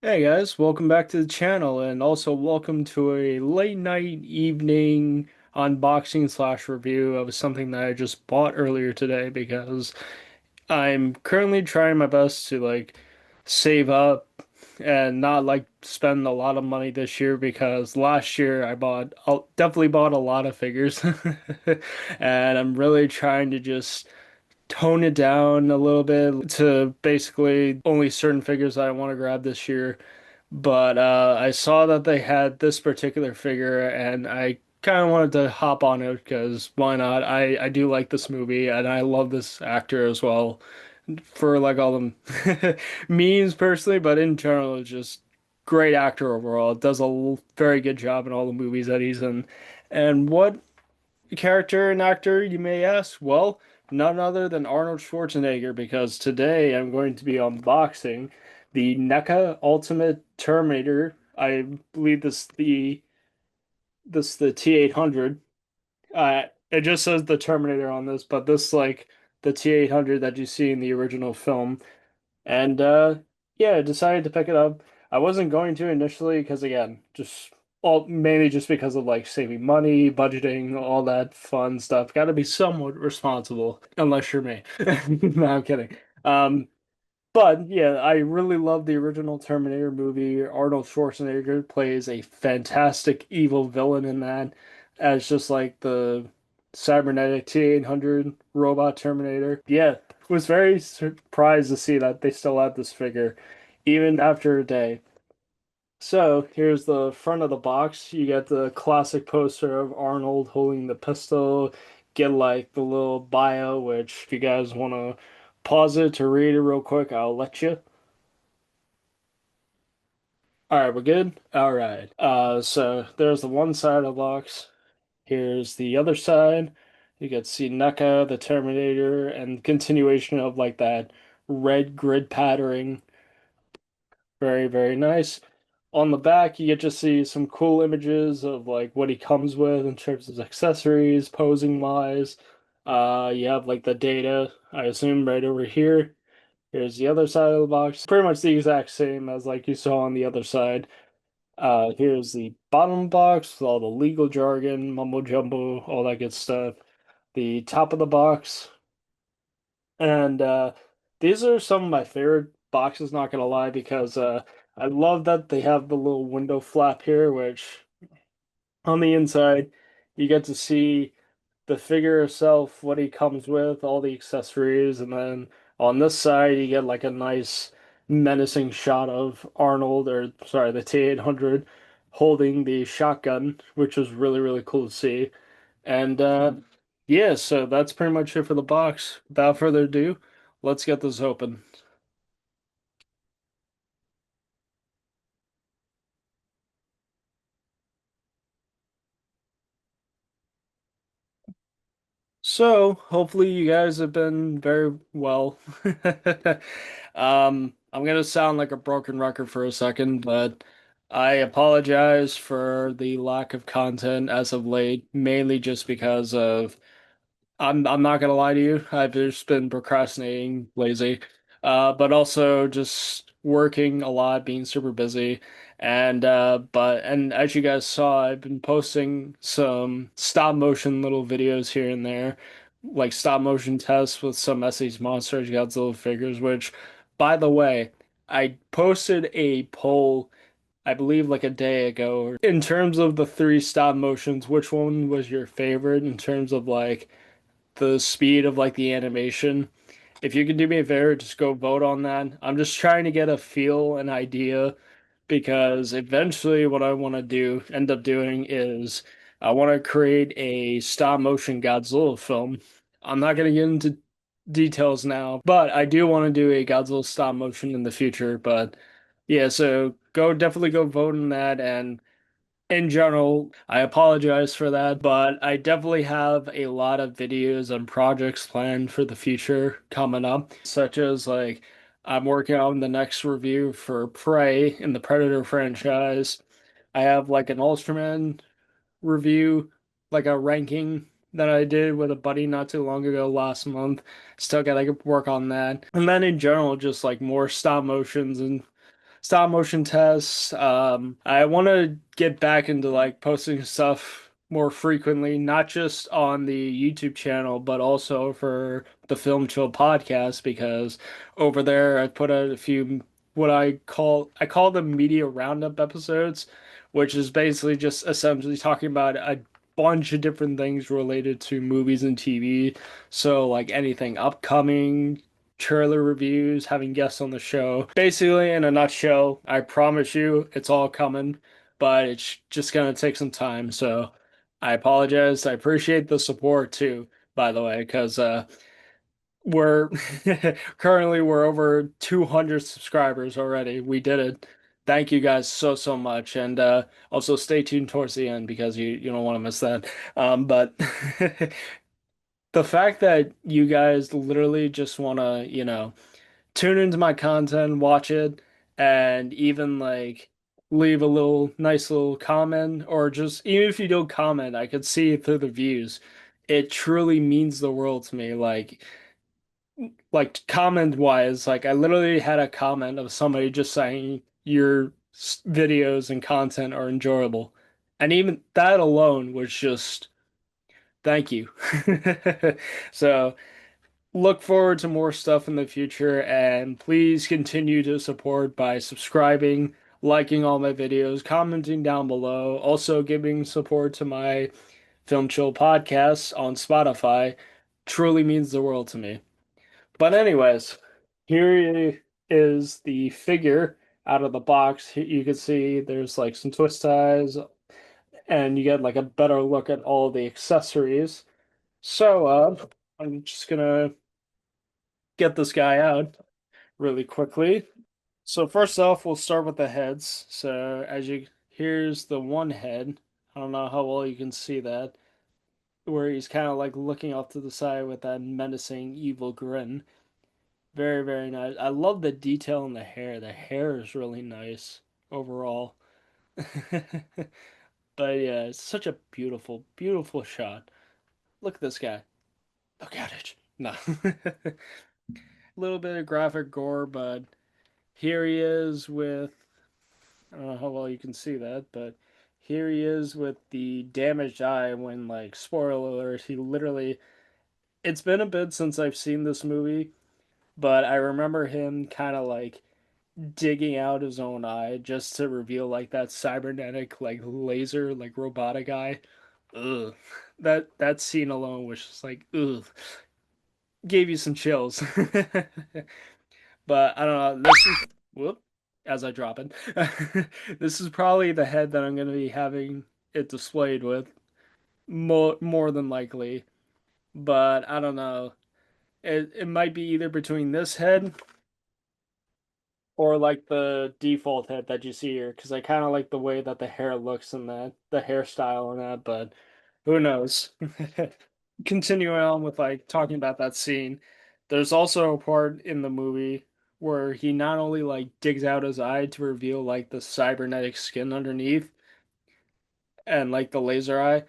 Hey guys, welcome back to the channel and also welcome to a late night evening unboxing slash review of something that I just bought earlier today because I'm currently trying my best to save up and not spend a lot of money this year because last year definitely bought a lot of figures and I'm really trying to just tone it down a little bit to basically only certain figures that I want to grab this year. But I saw that they had this particular figure, and I kind of wanted to hop on it because why not? I do like this movie, and I love this actor as well for like all the memes personally, but in general, it's just great actor overall. Does a very good job in all the movies that he's in. And what character and actor, you may ask? Well, none other than Arnold Schwarzenegger, because today I'm going to be unboxing the NECA Ultimate Terminator. I believe this the T-800. It just says the Terminator on this, but this like the T-800 that you see in the original film. And yeah, I decided to pick it up. I wasn't going to initially because again, just all mainly just because of like saving money, budgeting, all that fun stuff. Got to be somewhat responsible, unless you're me. No, I'm kidding. Um, but yeah, I really love the original Terminator movie. Arnold Schwarzenegger plays a fantastic evil villain in that, as just like the cybernetic T-800 robot Terminator. Yeah, was very surprised to see that they still had this figure, even after a day. So here's the front of the box. You get the classic poster of Arnold holding the pistol. Get like the little bio, which if you guys want to pause it to read it real quick, I'll let you. All right, we're good. All right. So there's the one side of the box. Here's the other side. You get to see NECA, the Terminator, and continuation of like that red grid patterning. Very, very nice. On the back, you get to see some cool images of like what he comes with in terms of accessories, posing wise. You have like the data, I assume, right over here. Here's the other side of the box. Pretty much the exact same as like you saw on the other side. Here's the bottom box with all the legal jargon, mumbo jumbo, all that good stuff. The top of the box, and these are some of my favorite boxes, not gonna lie, because I love that they have the little window flap here, which on the inside you get to see the figure itself, what he comes with, all the accessories, and then on this side you get like a nice menacing shot of Arnold, or sorry, the T-800 holding the shotgun, which was really, really cool to see. And yeah, so that's pretty much it for the box. Without further ado, let's get this open. So, hopefully you guys have been very well. I'm gonna sound like a broken record for a second, but I apologize for the lack of content as of late, mainly just because of I'm not gonna lie to you. I've just been procrastinating, lazy, but also just working a lot, being super busy, and as you guys saw, I've been posting some stop motion little videos here and there, like stop motion tests with some Essie's Monsters Godzilla figures. Which, by the way, I posted a poll. I believe like a day ago. In terms of the three stop motions, which one was your favorite in terms of like the speed of like the animation? If you can do me a favor, just go vote on that. I'm just trying to get a feel, an idea, because eventually what I want to do, end up doing is I want to create a stop motion Godzilla film. I'm not going to get into details now, but I do want to do a Godzilla stop motion in the future. But yeah, so go definitely go vote on that. And in general, I apologize for that, but I definitely have a lot of videos and projects planned for the future coming up, such as like I'm working on the next review for Prey in the Predator franchise. I have like an Ultraman review, like a ranking that I did with a buddy not too long ago last month. Still gotta work on that. And then in general, just like more stop motions and stop motion tests. I want to get back into like posting stuff more frequently, not just on the YouTube channel, but also for the Film Chill podcast because over there I put out a few what I call them media roundup episodes, which is basically just essentially talking about a bunch of different things related to movies and TV. So like anything upcoming, trailer reviews, having guests on the show. Basically, in a nutshell, I promise you it's all coming, but it's just gonna take some time. So I apologize. I appreciate the support too, by the way, because we're currently we're over 200 subscribers already. We did it. Thank you guys so so much, and also stay tuned towards the end because you don't want to miss that. But the fact that you guys literally just want to, tune into my content, watch it, and even like leave a little nice little comment, or just even if you don't comment, I could see it through the views. It truly means the world to me. Like comment wise, like I literally had a comment of somebody just saying your videos and content are enjoyable. And even that alone was just thank you. So look forward to more stuff in the future, and please continue to support by subscribing, liking all my videos, commenting down below, also giving support to my Film Chill podcast on Spotify. Truly means the world to me. But anyways, here is the figure out of the box. You can see there's like some twist ties, and you get like a better look at all the accessories. So, I'm just gonna get this guy out really quickly. So first off, we'll start with the heads. So here's the one head. I don't know how well you can see that, where he's kind of like looking off to the side with that menacing evil grin. Very, very nice. I love the detail in the hair. The hair is really nice overall. But yeah, it's such a beautiful, beautiful shot. Look at this guy. Look at it. No. A little bit of graphic gore, but here he is with I don't know how well you can see that, but here he is with the damaged eye when, like, spoiler alert, he literally. It's been a bit since I've seen this movie, but I remember him kind of like digging out his own eye just to reveal, like, that cybernetic, like, laser, like, robotic eye. Ugh. That scene alone was just like, ugh. Gave you some chills. But I don't know. This is whoop as I drop it. This is probably the head that I'm going to be having it displayed with more than likely. But I don't know. It might be either between this head or like the default head that you see here, because I kind of like the way that the hair looks and the hairstyle on that. But who knows? Continuing on with like talking about that scene, there's also a part in the movie where he not only like digs out his eye to reveal like the cybernetic skin underneath and like the laser eye,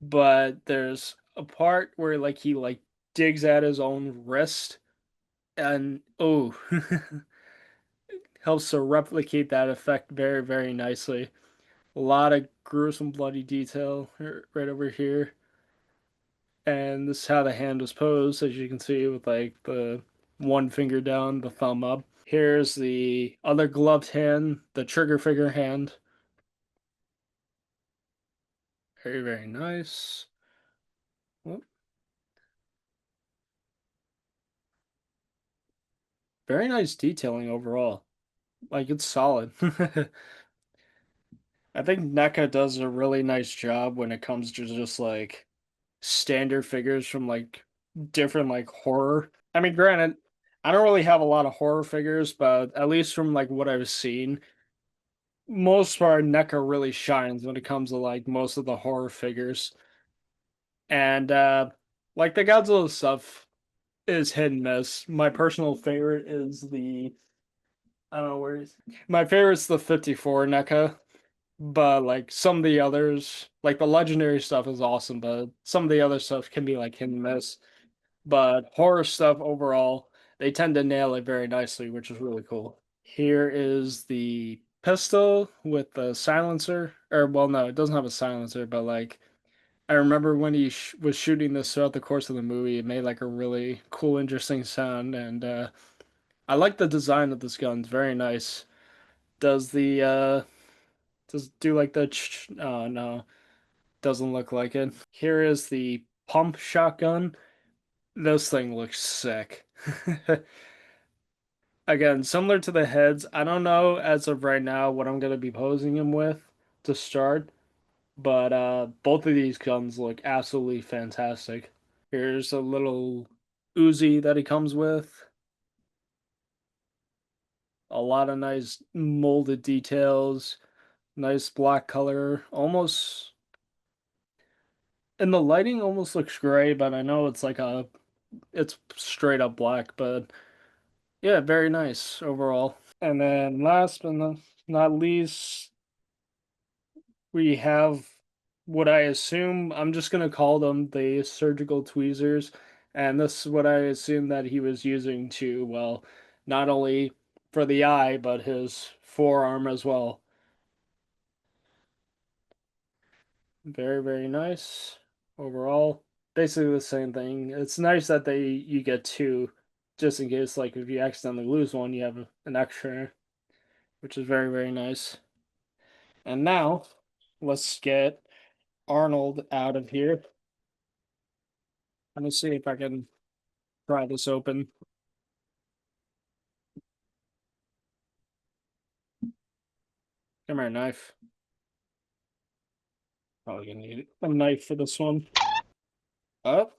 but there's a part where like he like digs at his own wrist and oh helps to replicate that effect very, very nicely. A lot of gruesome bloody detail right over here. And this is how the hand was posed, as you can see, with like the one finger down, the thumb up. Here's the other gloved hand, the trigger finger hand. Very, very nice. Well, very nice detailing overall. Like it's solid. I think NECA does a really nice job when it comes to just like standard figures from like different like horror. I mean, granted, I don't really have a lot of horror figures, but at least from like what I've seen, most part NECA really shines when it comes to like most of the horror figures. And like the Godzilla stuff is hit and miss. My personal favorite is the I don't know where is my favorite's the 54 NECA, but like some of the others, like the legendary stuff is awesome, but some of the other stuff can be like hit and miss. But horror stuff overall, they tend to nail it very nicely, which is really cool. Here is the pistol with the silencer. Or, well, no, it doesn't have a silencer, but like, I remember when he sh was shooting this throughout the course of the movie, it made like a really cool, interesting sound. And I like the design of this gun. It's very nice. Does the, does do like the, oh no, doesn't look like it. Here is the pump shotgun. This thing looks sick. Again, similar to the heads, I don't know as of right now what I'm gonna be posing him with to start, but both of these guns look absolutely fantastic. Here's a little Uzi that he comes with. A lot of nice molded details, nice black color. Almost and the lighting almost looks gray, but I know it's straight up black, but yeah, very nice overall. And then last but not least, we have what I assume, I'm just gonna call them the surgical tweezers, and this is what I assume that he was using to, well, not only for the eye, but his forearm as well. Very, very nice overall. Basically the same thing. It's nice that you get two, just in case, like, if you accidentally lose one, you have an extra, which is very, very nice. And now, let's get Arnold out of here. Let me see if I can pry this open. Come here, knife. Probably gonna need a knife for this one. Oh,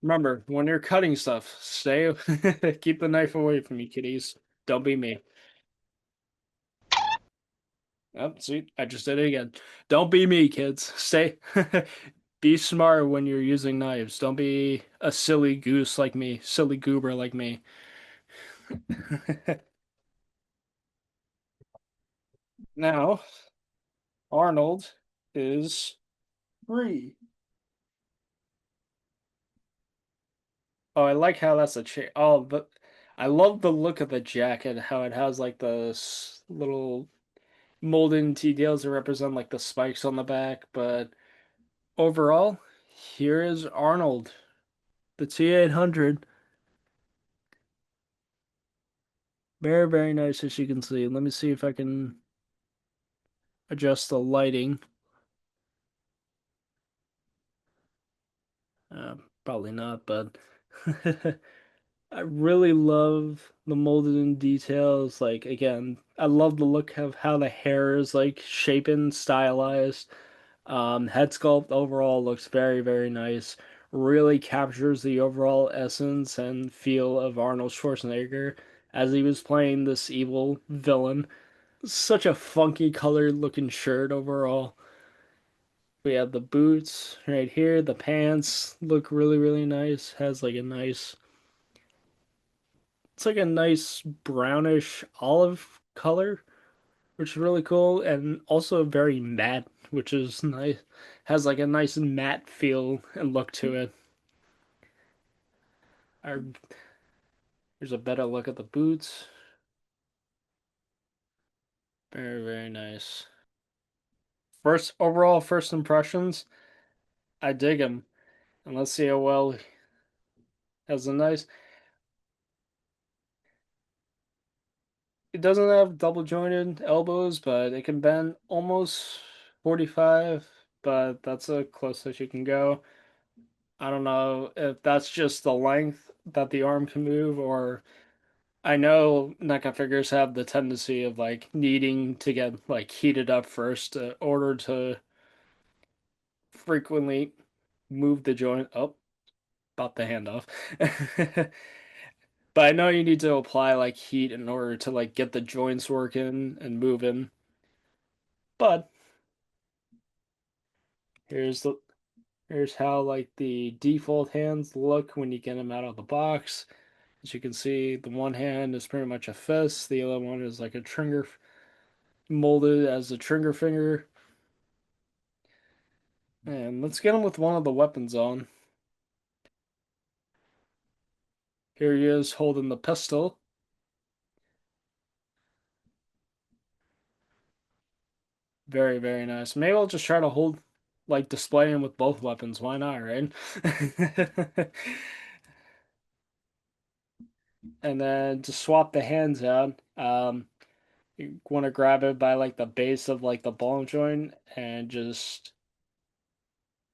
remember, when you're cutting stuff, stay, keep the knife away from me, kiddies. Don't be me. Oh, see, I just did it again. Don't be me, kids. Stay. Be smart when you're using knives. Don't be a silly goose like me, silly goober like me. Now, Arnold is free. Oh, I like how that's a chair. Oh, but I love the look of the jacket, how it has like the little molded details that represent like the spikes on the back. But overall, here is Arnold, the T-800. Very, very nice as you can see. Let me see if I can adjust the lighting. Probably not, but I really love the molded in details. Like again, I love the look of how the hair is like shapen, stylized. Head sculpt overall looks very, very nice. Really captures the overall essence and feel of Arnold Schwarzenegger as he was playing this evil villain. Such a funky colored looking shirt overall. We have the boots right here. The pants look really, really nice. Has like a nice, it's like a nice brownish olive color, which is really cool, and also very matte, which is nice. Has like a nice matte feel and look to it. Our, Here's a better look at the boots. Very, very nice. First impressions, I dig him. And let's see how well has a nice. It doesn't have double jointed elbows, but it can bend almost 45, but that's the closest you can go. I don't know if that's just the length that the arm can move, or I know NECA figures have the tendency of like needing to get like heated up first in order to frequently move the joint up, about the handoff. But I know you need to apply like heat in order to like get the joints working and moving. But here's the here's how like the default hands look when you get them out of the box. As you can see, the one hand is pretty much a fist, the other one is like a trigger molded as a trigger finger. And let's get him with one of the weapons on. Here he is holding the pistol. Very, very nice. Maybe I'll just try to hold, like, display him with both weapons. Why not, right? And then to swap the hands out, you want to grab it by like the base of like the ball joint and just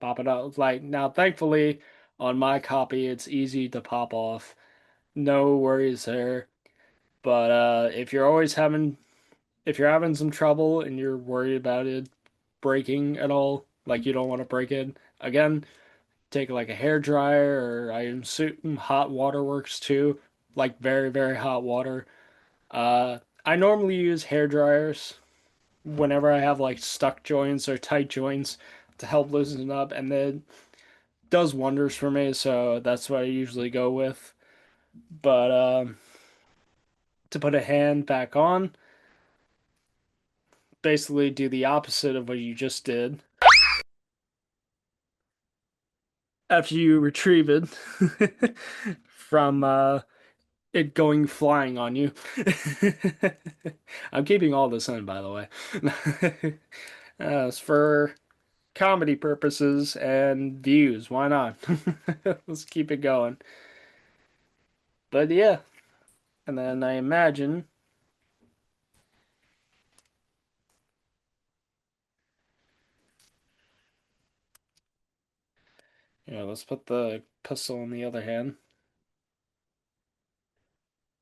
pop it out. Like now, thankfully, on my copy, it's easy to pop off. No worries there. But if you're having some trouble and you're worried about it breaking at all, like you don't want to break it, again, take like a hair dryer or I assume hot water works too, like very, very hot water. I normally use hair dryers whenever I have like stuck joints or tight joints to help loosen it up, and it does wonders for me, so that's what I usually go with. But to put a hand back on, basically do the opposite of what you just did. After you retrieve it from it going flying on you. I'm keeping all this in, by the way. As for comedy purposes and views, why not? Let's keep it going. But yeah, and then I imagine, let's put the pistol in the other hand.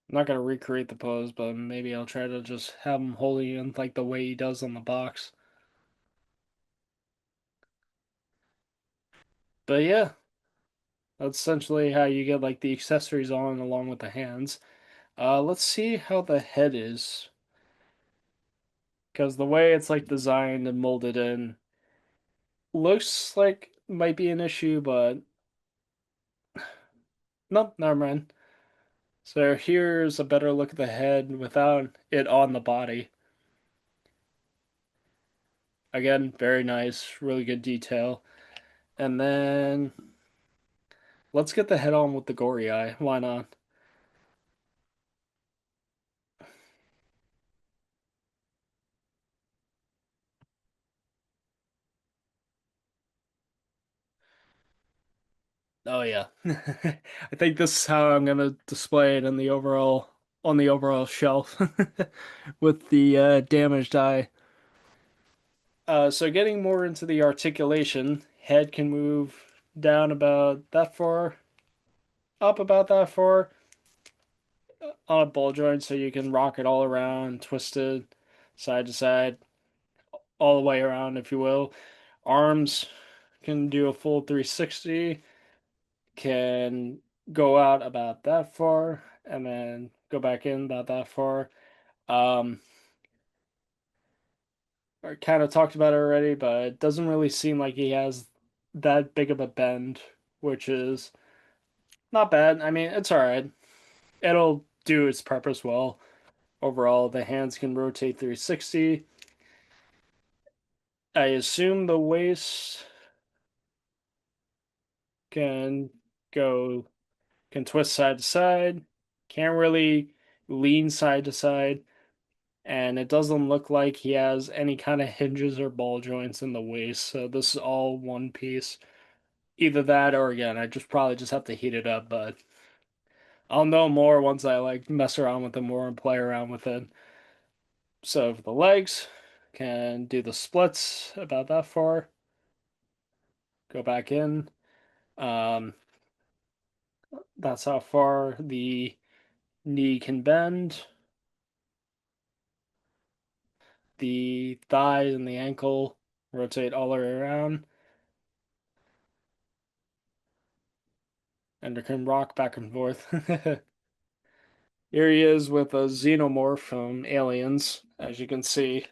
I'm not gonna recreate the pose, but maybe I'll try to just have him holding it in like the way he does on the box. But yeah, that's essentially how you get like the accessories on along with the hands. Let's see how the head is, because the way it's like designed and molded in looks like might be an issue, but nope, never mind. So here's a better look at the head without it on the body. Again, very nice, really good detail. And then let's get the head on with the gory eye. Why not? Oh yeah. I think this is how I'm gonna display it in the overall on the overall shelf with the damaged eye. So getting more into the articulation, head can move down about that far, up about that far on a ball joint, so you can rock it all around, twist it side to side, all the way around, if you will. Arms can do a full 360, can go out about that far, and then go back in about that far. Um, I kind of talked about it already, but it doesn't really seem like he has that big of a bend, which is not bad. I mean, it's all right. It'll do its purpose well. Overall, the hands can rotate 360. I assume the waist can go can twist side to side. Can't really lean side to side. And it doesn't look like he has any kind of hinges or ball joints in the waist. So this is all one piece. Either that or again, I just probably just have to heat it up, but I'll know more once I like mess around with it more and play around with it. So for the legs, can do the splits about that far. Go back in. Um, that's how far the knee can bend. The thigh and the ankle rotate all the way around, and it can rock back and forth. Here he is with a xenomorph from Aliens, as you can see.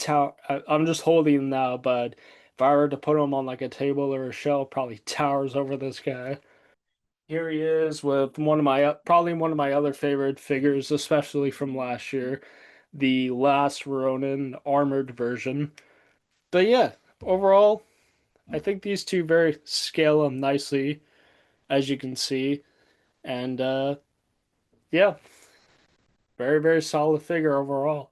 I'm just holding him now, but if I were to put him on like a table or a shelf, probably towers over this guy. Here he is with one of my probably one of my other favorite figures, especially from last year, the Last Ronin armored version. But yeah, overall, I think these two very scale them nicely, as you can see, and yeah, very very solid figure overall.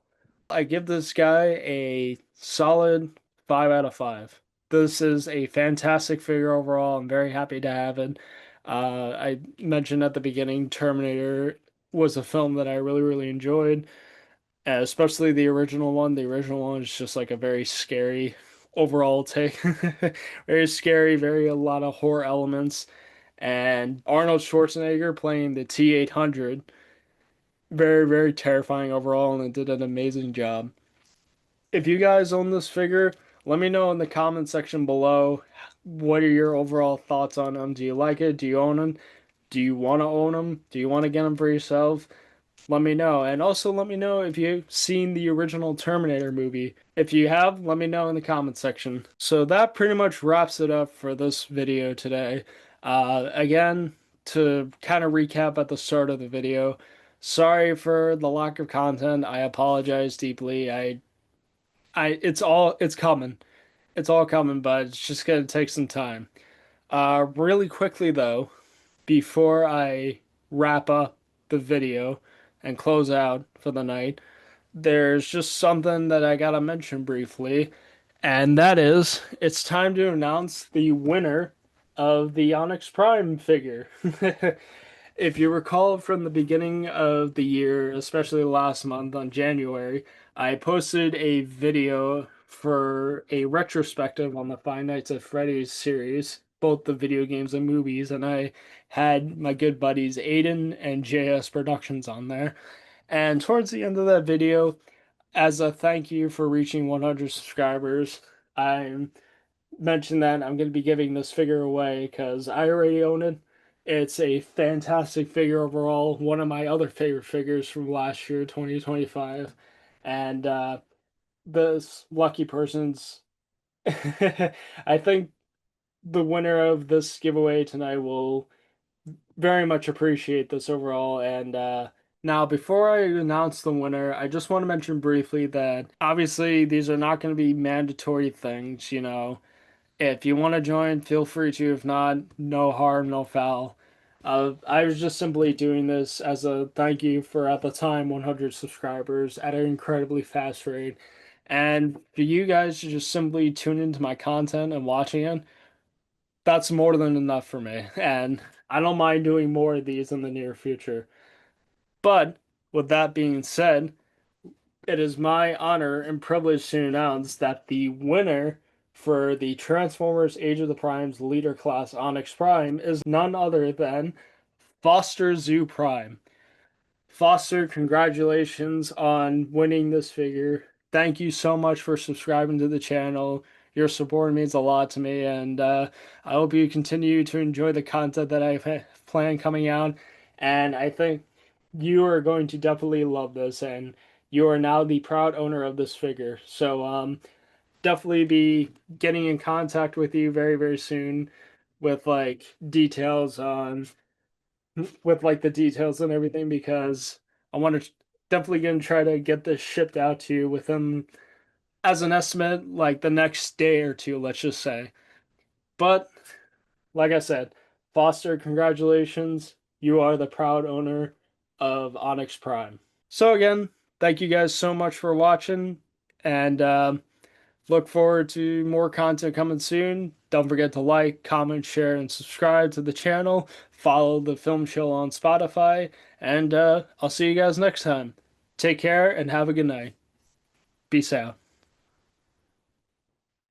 I give this guy a solid 5 out of 5. This is a fantastic figure overall. I'm very happy to have it. I mentioned at the beginning, Terminator was a film that I really, really enjoyed, especially the original one. The original one is just like a very scary overall take. Very scary, very a lot of horror elements. And Arnold Schwarzenegger playing the T-800, very, very terrifying overall, and it did an amazing job. If you guys own this figure, let me know in the comment section below. What are your overall thoughts on them? Do you like it? Do you own them? Do you want to own them? Do you want to get them for yourself? Let me know. And also let me know if you've seen the original Terminator movie. If you have, let me know in the comment section. So that pretty much wraps it up for this video today. Again, to kind of recap at the start of the video, sorry for the lack of content. I apologize deeply. It's coming. It's all coming, but it's just gonna take some time. Really quickly though, before I wrap up the video and close out for the night, there's just something that I gotta mention briefly, and that is it's time to announce the winner of the Onyx Prime figure. If you recall from the beginning of the year, especially last month on January, I posted a video for a retrospective on the Five Nights at Freddy's series, both the video games and movies, and I had my good buddies Aiden and JS Productions on there. And towards the end of that video, as a thank you for reaching 100 subscribers, I mentioned that I'm going to be giving this figure away because I already own it. It's a fantastic figure overall, one of my other favorite figures from last year, 2025. And this lucky person's, I think the winner of this giveaway tonight will very much appreciate this overall. And now, before I announce the winner, I just want to mention briefly that obviously these are not going to be mandatory things, you know. If you want to join, feel free to. If not, no harm, no foul. I was just simply doing this as a thank you for, at the time, 100 subscribers at an incredibly fast rate. And for you guys to just simply tune into my content and watching it, that's more than enough for me. And I don't mind doing more of these in the near future. But with that being said, it is my honor and privilege to announce that the winner for the Transformers Age of the Primes Leader Class Onyx Prime is none other than Foster Zoo Prime. Foster, congratulations on winning this figure. Thank you so much for subscribing to the channel. Your support means a lot to me, and I hope you continue to enjoy the content that I've planned coming out. And I think you are going to definitely love this, and you are now the proud owner of this figure. So definitely be getting in contact with you very, very soon with like details on with like the details and everything because I want to definitely gonna try to get this shipped out to you within as an estimate like the next day or two, let's just say. But like I said, Foster, congratulations. You are the proud owner of Onyx Prime. So again, thank you guys so much for watching, and look forward to more content coming soon. Don't forget to like, comment, share, and subscribe to the channel. Follow the Film Chill on Spotify, and I'll see you guys next time. Take care and have a good night. Peace out.